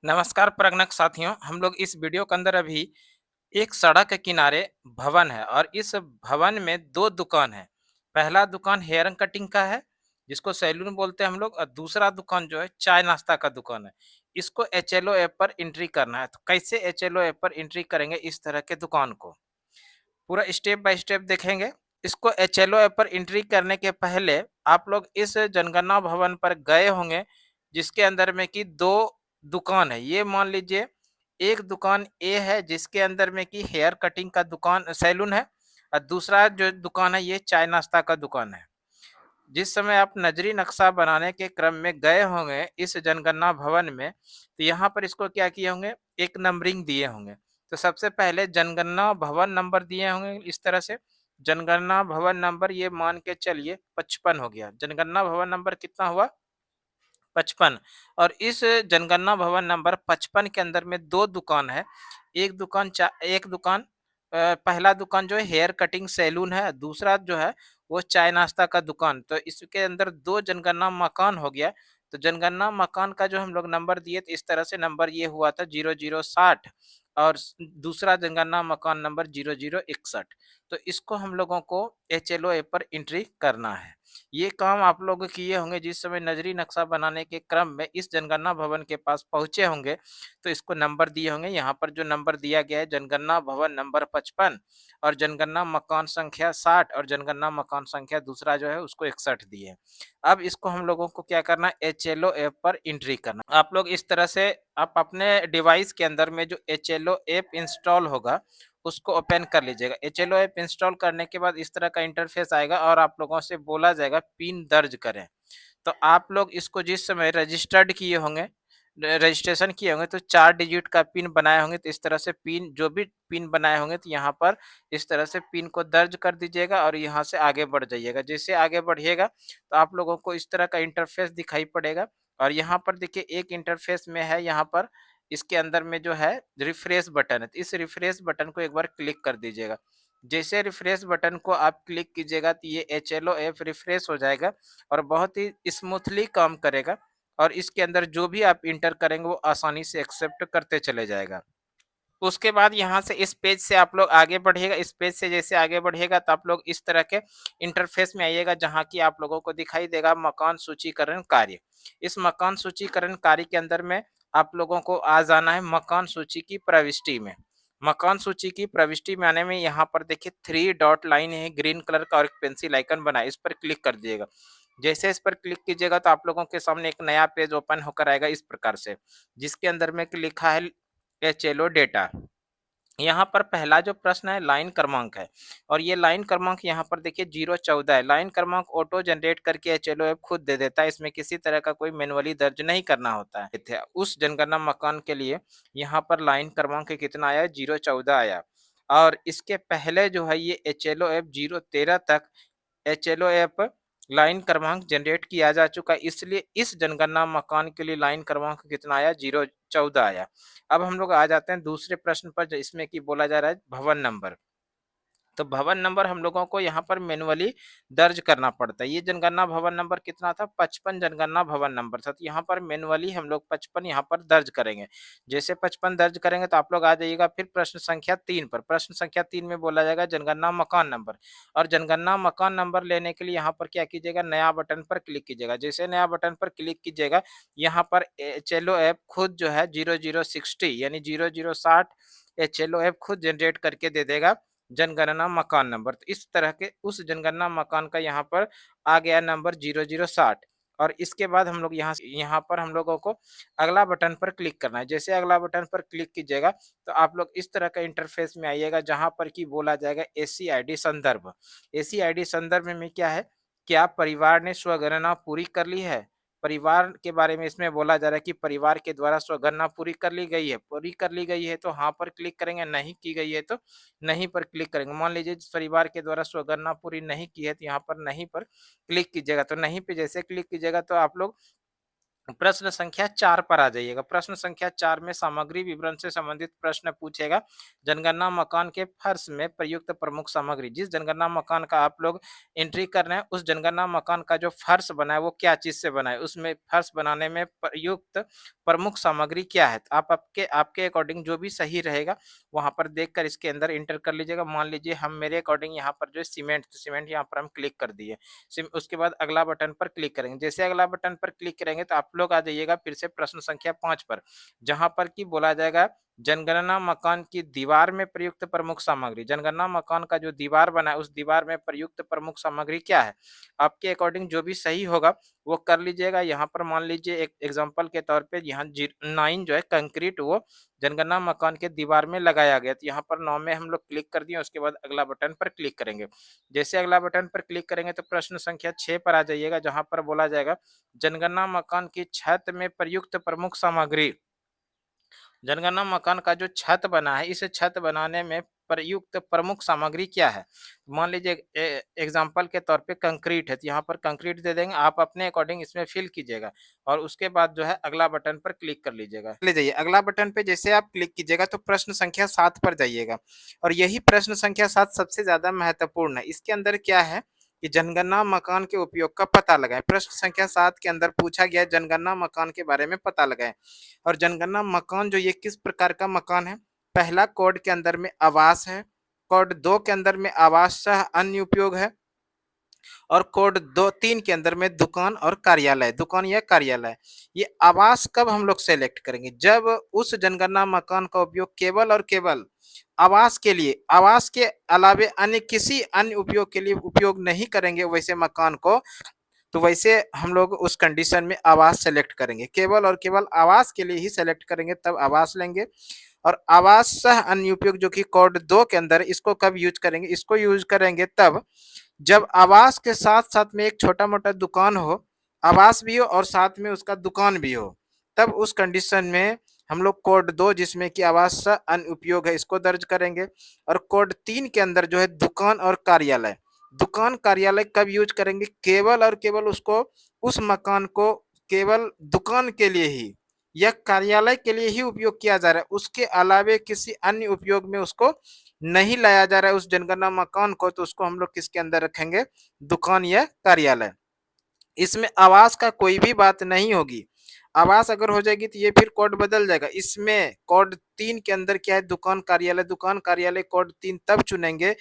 नमस्कार प्रगणक साथियों, हम लोग इस वीडियो के अंदर अभी एक सड़क के किनारे भवन है और इस भवन में 2 दुकान है। पहला दुकान हेयर एंड कटिंग का है, जिसको सैलून बोलते हैं हम लोग और दूसरा दुकान जो है चाय नाश्ता का दुकान है। इसको एचएलओ ऐप पर एंट्री करना है, तो कैसे एचएलओ ऐप पर एंट्री करेंगे इस तरह के दुकान को? पूरा स्टेप बाय स्टेप देखेंगे। इसको एचएलओ ऐप पर एंट्री करने के पहले आप लोग इस जनगणना भवन पर गए होंगे, जिसके अंदर में कि 2 दुकान है। ये मान लीजिए एक दुकान ए है जिसके अंदर में कि हेयर कटिंग का दुकान सैलून है और दूसरा जो दुकान है ये चाय नाश्ता का दुकान है। जिस समय आप नजरी नक्शा बनाने के क्रम में गए होंगे इस जनगणना भवन में, तो यहाँ पर इसको क्या किए होंगे, एक नंबरिंग दिए होंगे। तो सबसे पहले जनगणना भवन नंबर दिए होंगे इस तरह से। जनगणना भवन नंबर ये मान के चलिए 55 हो गया। जनगणना भवन नंबर कितना हुआ? 55। और इस जनगणना भवन नंबर 55 के अंदर में 2 दुकान है। एक दुकान पहला दुकान जो है हेयर कटिंग सैलून है, दूसरा जो है वो चाय नाश्ता का दुकान। तो इसके अंदर 2 जनगणना मकान हो गया। तो जनगणना मकान का जो हम लोग नंबर दिए तो इस तरह से नंबर ये हुआ था 0060 और दूसरा जनगणना मकान नंबर 0061। तो इसको हम लोगों को एचएलओ ऐप पर एंट्री करना है। ये काम आप लोग किए होंगे जिस समय नजरी नक्शा बनाने के क्रम में इस जनगणना भवन के पास पहुंचे होंगे, तो इसको नंबर दिए होंगे। यहाँ पर जो नंबर दिया गया है जनगणना भवन नंबर 55 और जनगणना मकान संख्या 60 और जनगणना मकान संख्या दूसरा जो है उसको 61 दिए हैं। अब इसको हम लोगों को क्या करना है, एचएलओ ऐप पर एंट्री करना। आप लोग इस तरह से आप अपने डिवाइस के अंदर में जो एचएलओ ऐप इंस्टॉल होगा उसको ओपन कर लीजिएगा। एचएलओ ऐप इंस्टॉल करने के बाद इस तरह का इंटरफेस आएगा और आप लोगों से बोला जाएगा पिन दर्ज करें। तो आप लोग इसको जिस समय रजिस्टर्ड किए होंगे, रजिस्ट्रेशन किए होंगे तो 4 डिजिट का पिन बनाए होंगे, तो इस तरह से पिन जो भी पिन बनाए होंगे तो यहाँ पर इस तरह से पिन को दर्ज कर दीजिएगा और यहाँ से आगे बढ़ जाइएगा। जैसे आगे बढ़िएगा तो आप लोगों को इस तरह का इंटरफेस दिखाई पड़ेगा और यहाँ पर देखिए एक इंटरफेस में है, यहाँ पर इसके अंदर में जो है रिफ्रेश बटन है, तो इस रिफ्रेश बटन को एक बार क्लिक कर दीजिएगा। जैसे रिफ्रेश बटन को आप क्लिक कीजिएगा तो ये एचएलओ ऐप रिफ्रेश हो जाएगा और बहुत ही स्मूथली काम करेगा और इसके अंदर जो भी आप इंटर करेंगे वो आसानी से एक्सेप्ट करते चले जाएगा। उसके बाद यहाँ से इस पेज से आप लोग आगे बढ़िएगा। इस पेज से जैसे आगे बढ़िएगा तो आप लोग इस तरह के इंटरफेस में आइएगा जहाँ की आप लोगों को दिखाई देगा मकान सूचीकरण कार्य। इस मकान सूचीकरण कार्य के अंदर में आप लोगों को आ जाना है मकान सूची की प्रविष्टि में। मकान सूची की प्रविष्टि में आने में यहाँ पर देखिए 3 डॉट लाइन है ग्रीन कलर का और एक पेंसिल आइकन बना है, इस पर क्लिक कर दिएगा। जैसे इस पर क्लिक कीजिएगा तो आप लोगों के सामने एक नया पेज ओपन होकर आएगा इस प्रकार से, जिसके अंदर में लिखा है एचएलओ डेटा। यहाँ पर पहला जो प्रश्न है लाइन क्रमांक है और ये लाइन क्रमांक यहाँ पर देखिए 014 है। लाइन क्रमांक ऑटो जनरेट करके एचएलओ ऐप खुद दे देता है, इसमें किसी तरह का कोई मैनुअली दर्ज नहीं करना होता है। उस जनगणना मकान के लिए यहाँ पर लाइन क्रमांक कितना आया, 014 आया। और इसके पहले जो है ये एचएलओ ऐप 013 तक एचएलओ ऐप लाइन क्रमांक जनरेट किया जा चुका है, इसलिए इस जनगणना मकान के लिए लाइन क्रमांक कितना आया, 014 आया। अब हम लोग आ जाते हैं दूसरे प्रश्न पर, इसमें कि बोला जा रहा है भवन नंबर। तो भवन नंबर हम लोगों को यहाँ पर मैनुअली दर्ज करना पड़ता है। ये जनगणना भवन नंबर कितना था, 55 जनगणना भवन नंबर था। तो यहाँ पर मैनुअली हम लोग 55 यहाँ पर दर्ज करेंगे। जैसे 55 दर्ज करेंगे तो आप लोग आ जाइएगा फिर प्रश्न संख्या 3 पर। प्रश्न संख्या 3 में बोला जाएगा जनगणना मकान नंबर और जनगणना मकान नंबर लेने के लिए यहाँ पर क्या कीजिएगा, नया बटन पर क्लिक कीजिएगा। जैसे नया बटन पर क्लिक कीजिएगा यहाँ पर एचएलओ ऐप खुद जो है 0060 यानी 0060 एचएलओ ऐप खुद जनरेट करके दे देगा जनगणना मकान नंबर। तो इस तरह के उस जनगणना मकान का यहाँ पर आ गया नंबर 0060 और इसके बाद हम लोग यहाँ पर हम लोगों को अगला बटन पर क्लिक करना है। जैसे अगला बटन पर क्लिक कीजिएगा तो आप लोग इस तरह का इंटरफेस में आइएगा जहाँ पर कि बोला जाएगा एसी आईडी संदर्भ। एसी आईडी संदर्भ में क्या है, क्या परिवार ने स्वगणना पूरी कर ली है? परिवार के बारे में इसमें बोला जा रहा है कि परिवार के द्वारा स्वगणना पूरी कर ली गई है। पूरी कर ली गई है तो हाँ पर क्लिक करेंगे, नहीं की गई है तो नहीं पर क्लिक करेंगे। मान लीजिए जिस परिवार के द्वारा स्वगणना पूरी नहीं की है तो यहाँ पर नहीं पर क्लिक कीजिएगा। तो नहीं पे जैसे क्लिक कीजिएगा तो आप लोग प्रश्न संख्या 4 पर आ जाइएगा। प्रश्न संख्या 4 में सामग्री विवरण से संबंधित प्रश्न पूछेगा। जनगणना मकान के फर्श में प्रयुक्त प्रमुख सामग्री, जिस जनगणना मकान का आप लोग एंट्री कर रहे हैं, उस जनगणना मकान का जो फर्श बना है वो क्या चीज़ से बना है? उसमें फर्श बनाने में प्रयुक्त प्रमुख सामग्री क्या है? तो आप आपके आपके अकॉर्डिंग जो भी सही रहेगा, वहाँ पर देखकर इसके अंदर एंटर कर लीजिएगा। मान लीजिए हम मेरे अकॉर्डिंग यहाँ पर जो है सीमेंट, तो सीमेंट यहाँ पर हम क्लिक कर दिए। उसके बाद अगला बटन पर क्लिक करेंगे। जैसे अगला बटन पर क्लिक करेंगे तो आप लोग आ जाइएगा फिर से प्रश्न संख्या 5 पर, जहाँ पर कि बोला जाएगा जनगणना मकान की दीवार में प्रयुक्त प्रमुख सामग्री। जनगणना मकान का जो दीवार बना है उस दीवार में प्रयुक्त प्रमुख सामग्री क्या है? आपके अकॉर्डिंग जो भी सही होगा वो कर लीजिएगा। यहाँ पर मान लीजिए एक एग्जांपल के तौर पे यहाँ 9 जो है कंक्रीट वो जनगणना मकान के दीवार में लगाया गया। तो यहाँ पर 9 में हम लोग क्लिक कर दिए, उसके बाद अगला बटन पर क्लिक करेंगे। जैसे अगला बटन पर क्लिक करेंगे तो प्रश्न संख्या 6 पर आ जाइएगा, जहाँ पर बोला जाएगा जनगणना मकान की छत में प्रयुक्त प्रमुख सामग्री। जनगणना मकान का जो छत बना है, इस छत बनाने में प्रयुक्त प्रमुख सामग्री क्या है? मान लीजिए एग्जांपल के तौर पे कंक्रीट है, तो यहाँ पर कंक्रीट दे देंगे, आप अपने अकॉर्डिंग इसमें फिल कीजिएगा और उसके बाद जो है अगला बटन पर क्लिक कर लीजिएगा। ले जाइए अगला बटन पे जैसे आप क्लिक कीजिएगा तो प्रश्न संख्या 7 पर जाइएगा और यही प्रश्न संख्या 7 सबसे ज़्यादा महत्वपूर्ण है। इसके अंदर क्या है कि जनगणना मकान के उपयोग का पता लगाएं। प्रश्न संख्या 7 के अंदर पूछा गया जनगणना मकान के बारे में पता लगाएं। और जनगणना मकान जो ये किस प्रकार का मकान है? पहला कोड के अंदर में आवास है, कोड 2 के अंदर में आवास सह अन्य उपयोग है और कोड 2-3 के अंदर में दुकान और कार्यालय, दुकान या कार्यालय। ये आवास कब हम लोग सेलेक्ट करेंगे? जब उस जनगणना मकान का उपयोग केवल और केवल आवास के लिए, आवास के अलावे अन्य किसी अन्य उपयोग के लिए उपयोग नहीं करेंगे वैसे मकान को, तो वैसे हम लोग उस कंडीशन में आवास सेलेक्ट करेंगे। केवल और केवल आवास के लिए ही सेलेक्ट करेंगे तब आवास लेंगे। और आवास सह अन्य उपयोग जो कि कोड 2 के अंदर, इसको कब यूज करेंगे? इसको यूज करेंगे तब जब आवास के साथ-साथ में एक छोटा-मोटा दुकान हो, आवास भी हो और साथ में उसका दुकान भी हो। तब उस कंडीशन में हम लोग कोड 2 जिसमें कि आवास सह अन्य उपयोग है इसको दर्ज करेंगे और कोड 3 के अंदर जो है दुकान और कार्यालय। दुकान कार्यालय कब यूज करेंगे? केवल और केवल उसको, उस मकान को केवल दुकान के लिए ही या कार्यालय के लिए ही उपयोग किया जा रहा है, उसके अलावे किसी अन्य उपयोग में उसको नहीं लाया जा रहा है उस जनगणना मकान को, तो उसको हम लोग किसके अंदर रखेंगे? दुकान या कार्यालय। इसमें आवास का कोई भी बात नहीं होगी। आवास अगर हो जाएगी तो ये फिर कोड बदल जाएगा। इसमें कोड 3 के अंदर क्या है? दुकान कार्यालय कोड 3 तब चुनेंगे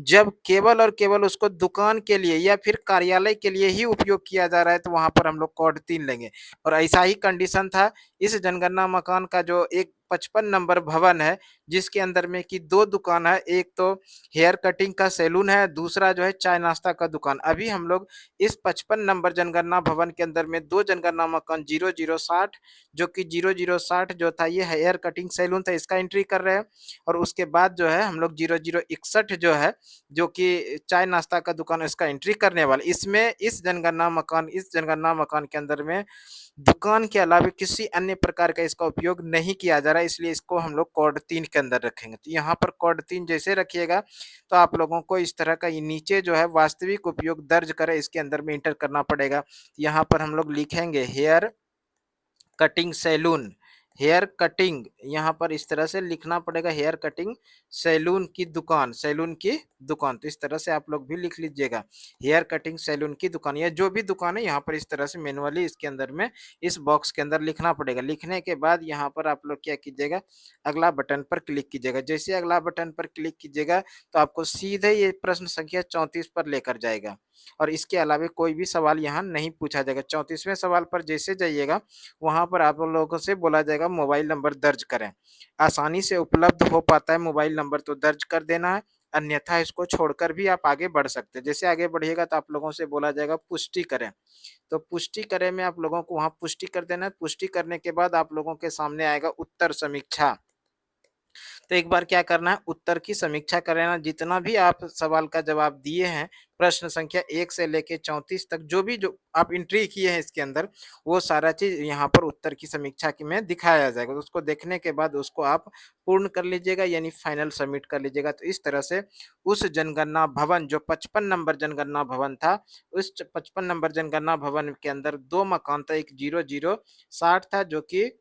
जब केवल और केवल उसको दुकान के लिए या फिर कार्यालय के लिए ही उपयोग किया जा रहा है, तो वहाँ पर हम लोग कोड 3 लेंगे। और ऐसा ही कंडीशन था इस जनगणना मकान का जो एक 55 नंबर भवन है, जिसके अंदर में कि 2 दुकान है, एक तो हेयर कटिंग का सैलून है, दूसरा जो है चाय नाश्ता का दुकान। अभी हम लोग इस 55 नंबर जनगणना भवन के अंदर में 2 जनगणना मकान 0060 जो कि 0060 जो था ये हेयर कटिंग सैलून था, इसका एंट्री कर रहे हैं और उसके बाद जो है हम लोग 0061 जो है, जो कि चाय नाश्ता का दुकान है, इसका एंट्री करने वाले। इसमें इस जनगणना मकान के अंदर में दुकान के अलावा किसी अन्य प्रकार का इसका उपयोग नहीं किया जा रहा है, इसलिए इसको हम लोग कोड 3 के अंदर रखेंगे। तो यहाँ पर कोड 3 जैसे रखिएगा तो आप लोगों को इस तरह का ये नीचे जो है वास्तविक उपयोग दर्ज करें इसके अंदर में इंटर करना पड़ेगा। यहाँ पर हम लोग लिखेंगे hair cutting salon, hair cutting यहाँ पर इस तरह से लिखना पड़ेगा, हेयर कटिंग सैलून की दुकान, सैलून की दुकान। तो इस तरह से आप लोग भी लिख लीजिएगा, हेयर कटिंग सैलून की दुकान या जो भी दुकान है यहाँ पर इस तरह से मैनुअली इसके अंदर में इस बॉक्स के अंदर लिखना पड़ेगा। लिखने के बाद यहाँ पर आप लोग क्या कीजिएगा? अगला बटन पर क्लिक कीजिएगा। जैसे अगला बटन पर क्लिक कीजिएगा तो आपको सीधे ये प्रश्न संख्या 34 पर लेकर जाएगा और इसके अलावा कोई भी सवाल यहाँ नहीं पूछा जाएगा। 34वें सवाल पर जैसे जाइएगा वहाँ पर आप लोगों से बोला जाएगा मोबाइल नंबर दर्ज करें। आसानी से उपलब्ध हो पाता है मोबाइल नंबर तो दर्ज कर देना है, अन्यथा इसको छोड़कर भी आप आगे बढ़ सकते हैं। जैसे आगे बढ़िएगा तो आप लोगों से बोला जाएगा पुष्टि करें, तो पुष्टि करें में आप लोगों को वहाँ पुष्टि कर देना है। पुष्टि करने के बाद आप लोगों के सामने आएगा उत्तर समीक्षा। तो एक बार क्या करना है, उत्तर की समीक्षा कर लेना। जितना भी आप सवाल का जवाब दिए हैं, प्रश्न संख्या 1 से लेके 34 तक जो आप एंट्री किए हैं इसके अंदर, वो सारा चीज़ यहाँ पर उत्तर की समीक्षा की में दिखाया जाएगा। तो उसको देखने के बाद उसको आप पूर्ण कर लीजिएगा, यानी फाइनल सबमिट कर लीजिएगा। तो इस तरह से उस जनगणना भवन जो 55 नंबर जनगणना भवन था, उस 55 नंबर जनगणना भवन के अंदर 2 मकान था, एक 0060 था जो कि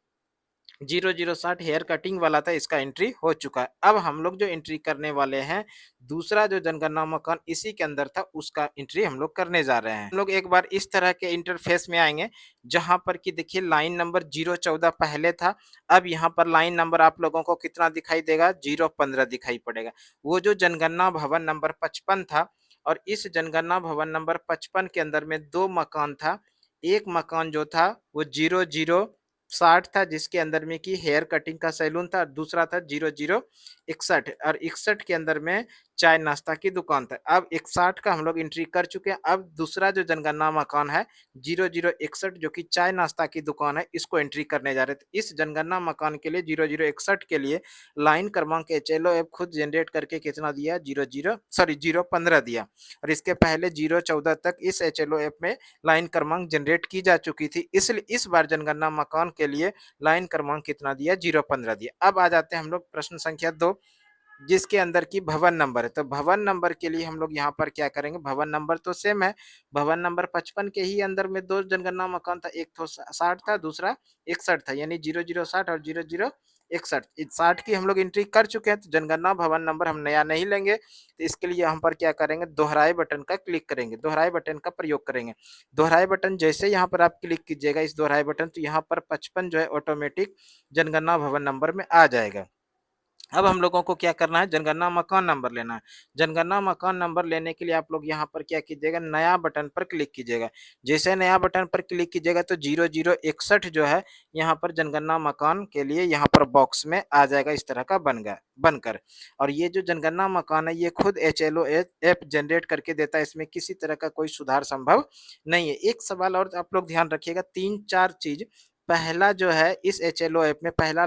0060 हेयर कटिंग वाला था, इसका एंट्री हो चुका है। अब हम लोग जो एंट्री करने वाले हैं, दूसरा जो जनगणना मकान इसी के अंदर था, उसका एंट्री हम लोग करने जा रहे हैं। हम लोग एक बार इस तरह के इंटरफेस में आएँगे, जहाँ पर कि देखिए लाइन नंबर 014 पहले था, अब यहाँ पर लाइन नंबर आप लोगों को कितना दिखाई देगा? 015 दिखाई पड़ेगा। वो जो जनगणना भवन नंबर 55 था और इस जनगणना भवन नंबर 55 के अंदर में 2 मकान था। एक मकान जो था वो 0060 था, जिसके अंदर में कि हेयर कटिंग का सैलून था, दूसरा था 0061 और 61 के अंदर में चाय नाश्ता की दुकान था। अब 61 का हम लोग एंट्री कर चुके हैं। अब दूसरा जो जनगणना मकान है 0061 जो कि चाय नाश्ता की दुकान है, इसको एंट्री करने जा रहे थे। इस जनगणना मकान के लिए 0061 के लिए लाइन क्रमांक एचएलओ ऐप खुद जनरेट करके कितना दिया? 015 दिया और इसके पहले 014 तक इस एचएलओ ऐप में लाइन क्रमांक जनरेट की जा चुकी थी, इसलिए इस बार जनगणना मकान के लिए लाइन क्रमांक कितना दिया? 015 दिया। अब आ जाते हैं हम लोग प्रश्न संख्या 2, जिसके अंदर की भवन नंबर है। तो भवन नंबर के लिए हम लोग यहाँ पर क्या करेंगे? भवन नंबर तो सेम है, भवन नंबर 55 के ही अंदर में 2 जनगणना मकान था, एक तो 60 था, दूसरा 61 था, यानी 0060 और 0061। इस 60 की हम लोग एंट्री कर चुके हैं, तो जनगणना भवन नंबर हम नया नहीं लेंगे। तो इसके लिए यहाँ पर क्या करेंगे? दोहराए बटन का क्लिक करेंगे, दोहराए बटन का प्रयोग करेंगे। दोहराए बटन जैसे यहाँ पर आप क्लिक कीजिएगा इस दोहराए बटन, तो यहाँ पर 55 जो है ऑटोमेटिक जनगणना भवन नंबर में आ जाएगा। अब हम लोगों को क्या करना है? जनगणना मकान नंबर लेना है। जनगणना मकान नंबर लेने के लिए आप लोग यहाँ पर क्या कीजिएगा? नया बटन पर क्लिक कीजिएगा। जैसे नया बटन पर क्लिक कीजिएगा तो 0061 जो है यहाँ पर जनगणना मकान के लिए यहाँ पर बॉक्स में आ जाएगा, इस तरह का बनकर। और ये जो जनगणना मकान है, ये खुद एचएलओ ऐप जनरेट करके देता है, इसमें किसी तरह का कोई सुधार संभव नहीं है। एक सवाल और आप लोग ध्यान रखिएगा, 3-4 चीज। पहला जो है, इस एचएलओ ऐप में पहला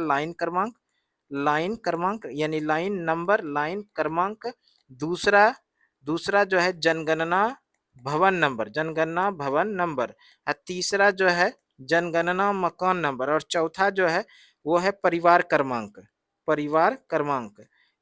लाइन क्रमांक यानी लाइन क्रमांक। दूसरा दूसरा जो है जनगणना भवन नंबर। और तीसरा जो है जनगणना मकान नंबर, और चौथा जो है वो है परिवार क्रमांक।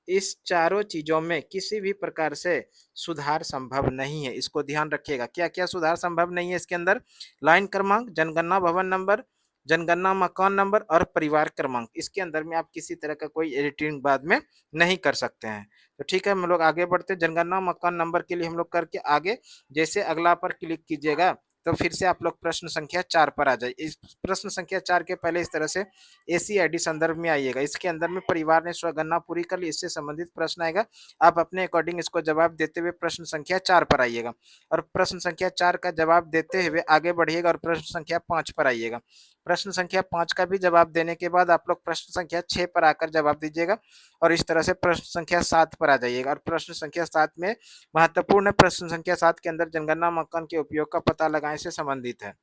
इस चारों चीजों में किसी भी प्रकार से सुधार संभव नहीं है, इसको ध्यान रखिएगा। क्या क्या सुधार संभव नहीं है इसके अंदर? लाइन क्रमांक, जनगणना भवन नंबर, जनगणना मकान नंबर और परिवार क्रमांक। इसके अंदर में आप किसी तरह का कोई एडिटिंग बाद में नहीं कर सकते हैं। तो ठीक है, हम लोग आगे बढ़ते हैं। जनगणना मकान नंबर के लिए हम लोग करके आगे, जैसे अगला पर क्लिक कीजिएगा तो फिर से आप लोग प्रश्न संख्या 4 पर आ जाइए। इस प्रश्न संख्या 4 के पहले इस तरह से एसीआईडी संदर्भ में आइएगा। इसके अंदर में परिवार ने स्वगणना पूरी कर ली, इससे संबंधित प्रश्न आएगा। आप अपने अकॉर्डिंग इसको जवाब देते हुए प्रश्न संख्या 4 पर आइएगा और प्रश्न संख्या 4 का जवाब देते हुए आगे बढ़िएगा और प्रश्न संख्या 5 पर आइएगा। प्रश्न संख्या 5 का भी जवाब देने के बाद आप लोग प्रश्न संख्या 6 पर आकर जवाब दीजिएगा और इस तरह से प्रश्न संख्या 7 पर आ जाइएगा। और प्रश्न संख्या 7 में महत्वपूर्ण प्रश्न संख्या 7 के अंदर जनगणना मकान के उपयोग का पता लगाने से संबंधित है।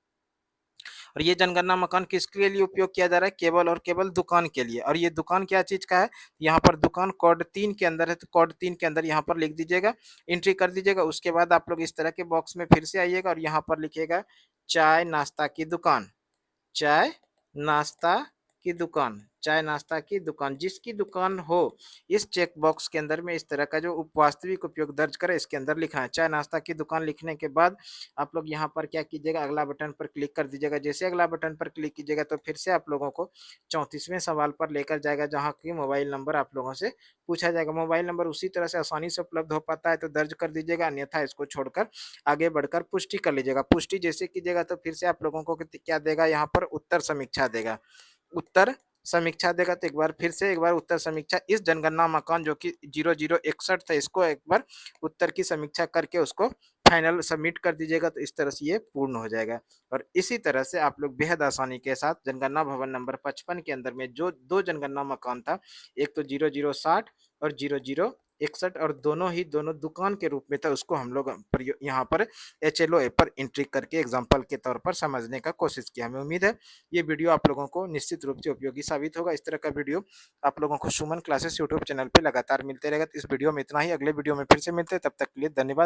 और ये जनगणना मकान किसके लिए उपयोग किया जा रहा है? केवल और केवल दुकान के लिए। और ये दुकान क्या चीज का है? यहाँ पर दुकान कोड 3 के अंदर है, तो कोड 3 के अंदर यहाँ पर लिख दीजिएगा, एंट्री कर दीजिएगा। उसके बाद आप लोग इस तरह के बॉक्स में फिर से आइएगा और यहाँ पर लिखिएगा चाय नाश्ता की दुकान, चाय नाश्ता की दुकान, चाय नाश्ता की दुकान, जिसकी दुकान हो। इस चेक बॉक्स के अंदर में इस तरह का जो वास्तविक उपयोग दर्ज करे, इसके अंदर लिखा है चाय नाश्ता की दुकान। लिखने के बाद आप लोग यहाँ पर क्या कीजिएगा? अगला बटन पर क्लिक कर दीजिएगा। जैसे अगला बटन पर क्लिक कीजिएगा तो फिर से आप लोगों को 34वें सवाल पर लेकर जाएगा, जहाँ की मोबाइल नंबर आप लोगों से पूछा जाएगा। मोबाइल नंबर उसी तरह से आसानी से उपलब्ध हो पाता है तो दर्ज कर दीजिएगा, अन्यथा इसको छोड़कर आगे बढ़कर पुष्टि कर लीजिएगा। पुष्टि जैसे कीजिएगा तो फिर से आप लोगों को क्या देगा? यहाँ पर उत्तर समीक्षा देगा, उत्तर समीक्षा देगा। तो एक बार उत्तर समीक्षा, इस जनगणना मकान जो कि 0061 था, इसको एक बार उत्तर की समीक्षा करके उसको फाइनल सबमिट कर दीजिएगा। तो इस तरह से ये पूर्ण हो जाएगा। और इसी तरह से आप लोग बेहद आसानी के साथ जनगणना भवन नंबर 55 के अंदर में जो 2 जनगणना मकान था, एक तो 0060 और 00 61 और दोनों दुकान के रूप में था, उसको हम लोग यहाँ पर HLOA पर एंट्री करके एग्जाम्पल के तौर पर समझने का कोशिश किया। हमें उम्मीद है ये वीडियो आप लोगों को निश्चित रूप से उपयोगी साबित होगा। इस तरह का वीडियो आप लोगों को सुमन क्लासेस यूट्यूब चैनल पे लगातार मिलते रहेगा। तो इस वीडियो में इतना ही, अगले वीडियो में फिर से मिलते हैं, तब तक के लिए धन्यवाद।